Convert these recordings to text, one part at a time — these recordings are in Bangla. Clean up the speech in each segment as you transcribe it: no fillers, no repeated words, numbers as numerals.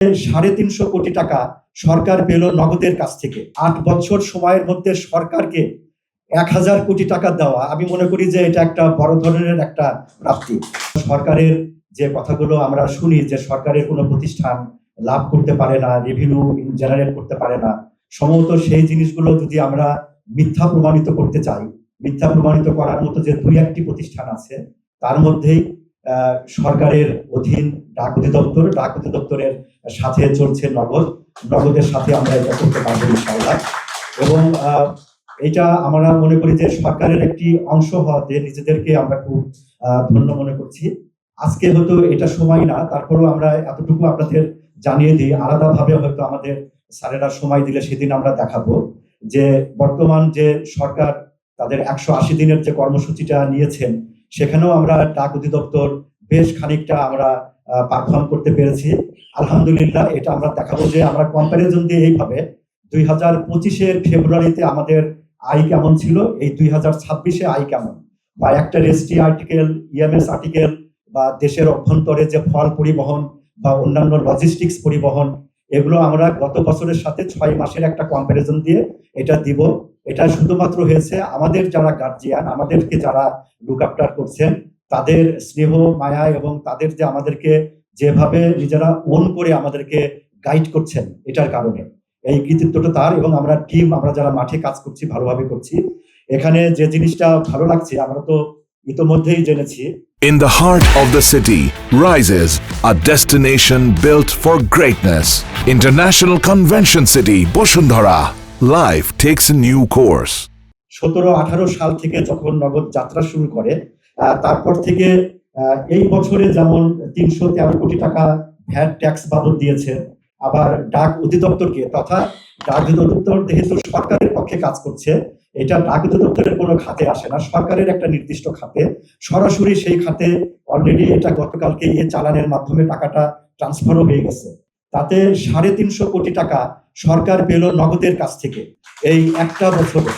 350 কোটি টাকা সরকার পেল নগদের কাছ থেকে। 8 বছর সময়ের মধ্যে সরকারকে 1000 কোটি টাকা দেওয়া, আমি মনে করি যে এটা একটা বড় ধরনের একটা প্রাপ্তি। সরকারের যে কথাগুলো আমরা শুনি যে সরকারের কোনো প্রতিষ্ঠান লাভ করতে পারে না, রেভিনিউ জেনারেট করতে পারে না, সম্ভবত সেই জিনিসগুলো যদি আমরা মিথ্যা প্রমাণিত করতে চাই, মিথ্যা প্রমাণিত করার মতো যে 2-1টি প্রতিষ্ঠান আছে তার মধ্যেই সরকারের অধীন ডাক অধিদপ্তরের সাথে চলছে নগদের সাথে আমরা এটা করতে পারবো ইনশাআল্লাহ। এবং এটা আমরা মনে করি যে সরকারের একটি অংশ হওয়াতে নিজেদেরকে আমরা খুব ধন্য মনে করছি। আজকে হয়তো এটা সময় না, তারপরেও আমরা এতটুকু আপনাদের জানিয়ে দিই, আলাদাভাবে হয়তো আমাদের স্যারেরা সময় দিলে সেদিন আমরা দেখাবো যে বর্তমান যে সরকার তাদের 180 দিনের যে কর্মসূচিটা নিয়েছেন সেখানেও আমরা ডাক অধিদপ্তর বেশ খানিকটা আমরা পারফর্ম করতে পেরেছি আলহামদুলিল্লাহ। এটা আমরা দেখাবো যে আমরা কম্পারিজন দিয়ে এইভাবে 2025-এর ফেব্রুয়ারিতে আমাদের আয় কেমন ছিল, এই 2026-এ আয় কেমন, বা একটা রেজিস্ট্রি আর্টিকেল, ইএমএস আর্টিকেল, বা দেশের অভ্যন্তরে যে ফল পরিবহন বা অন্যান্য লজিস্টিক্স পরিবহন, এগুলো আমরা গত বছরের সাথে 6 মাসের একটা কম্পারিজন দিয়ে এটা দিব। এটা শুধুমাত্র হয়েছে আমাদের যারা গার্জিয়ান, আমাদেরকে যারা লুক আফটার করছেন তাদের স্নেহ মায়া এবং তাদের যে আমাদেরকে যেভাবে নিজেরা ওন করে আমাদেরকে গাইড করছেন, এটার কারণে এই কৃতিত্বটা তার। এবং আমরা টিম, আমরা যারা মাঠে কাজ করছি ভালোভাবে করছি। এখানে যে জিনিসটা ভালো লাগছে আমরা তো ইতোমধ্যেই জেনেছি। In the heart of the city rises a destination built for greatness. International Convention City, Bosundhara. Life takes a new course. 17-18 সাল থেকে যখন নগদ যাত্রা শুরু করে, তারপর থেকে এই বছরে যেমন 313 কোটি টাকা ভ্যাট ট্যাক্স বাবদ দিয়েছে। আবার ডাক অধিদপ্তরকে, তথা ডাক অধিদপ্তর যেহেতু সরকারের পক্ষে কাজ করছে, এটা ডাক অধিদপ্তরের কোনো খাতে আসে না, সরকারের একটা নির্দিষ্ট খাতে, সরাসরি সেই খাতে অলরেডি এটা গতকালকে চালানের মাধ্যমে টাকাটা ট্রান্সফারও হয়ে গেছে। তাতে 350 কোটি টাকা সরকার পেল নগদের কাছ থেকে এই একটা বছরে।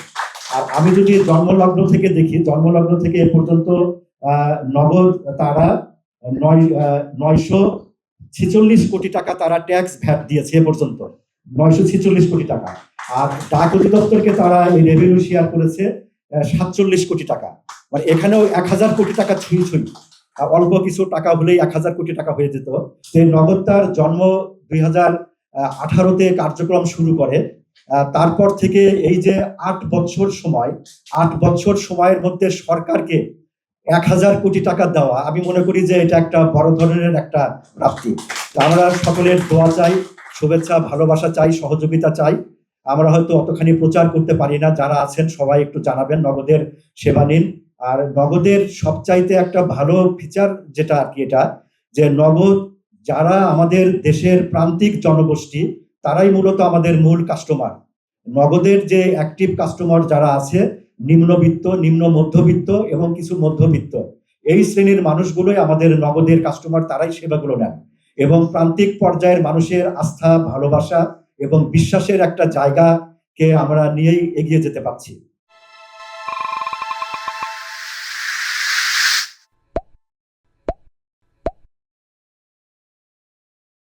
আর আমি যদি জন্মলগ্ন থেকে দেখি, জন্মলগ্ন থেকে এ পর্যন্ত নগদ তারা 946 কোটি টাকা তারা ট্যাক্স ভ্যাট দিয়েছে এ পর্যন্ত, 946 কোটি টাকা। আর ডাক অধিদপ্তরকে তারা এই রেভিনিউ শেয়ার করেছে 47 কোটি টাকা। মানে এখানেও 1000 কোটি টাকা ছুঁই, অল্প কিছু টাকা হলেই 1000 কোটি টাকা হয়ে যেত। সেই নগদটার জন্ম 2018-তে কার্যক্রম শুরু করে। তারপর থেকে এই যে 8 বছর সময়ের মধ্যে সরকারকে 1000 কোটি টাকা দেওয়া, আমি মনে করি যে এটা একটা বড় ধরনের একটা প্রাপ্তি। আমরা সকলের দোয়া চাই, শুভেচ্ছা ভালোবাসা চাই, সহযোগিতা চাই। আমরা হয়তো অতখানি প্রচার করতে পারি না, যারা আছেন সবাই একটু জানাবেন, নগদের সেবা নিন। আর নগদের সবচাইতে একটা ভালো ফিচার যেটা আর কি, এটা যে নগদ যারা আমাদের দেশের প্রান্তিক জনগোষ্ঠী তারাই মূলত আমাদের মূল কাস্টমার। নগদের যে অ্যাক্টিভ কাস্টমার যারা আছে, নিম্নবিত্ত, নিম্ন মধ্যবিত্ত এবং কিছু মধ্যবিত্ত, এই শ্রেণীর মানুষগুলোই আমাদের নগদের কাস্টমার, তারাই সেবাগুলো নেন। এবং প্রান্তিক পর্যায়ের মানুষের আস্থা, ভালোবাসা এবং বিশ্বাসের একটা জায়গাকে আমরা নিয়েই এগিয়ে যেতে পারছি।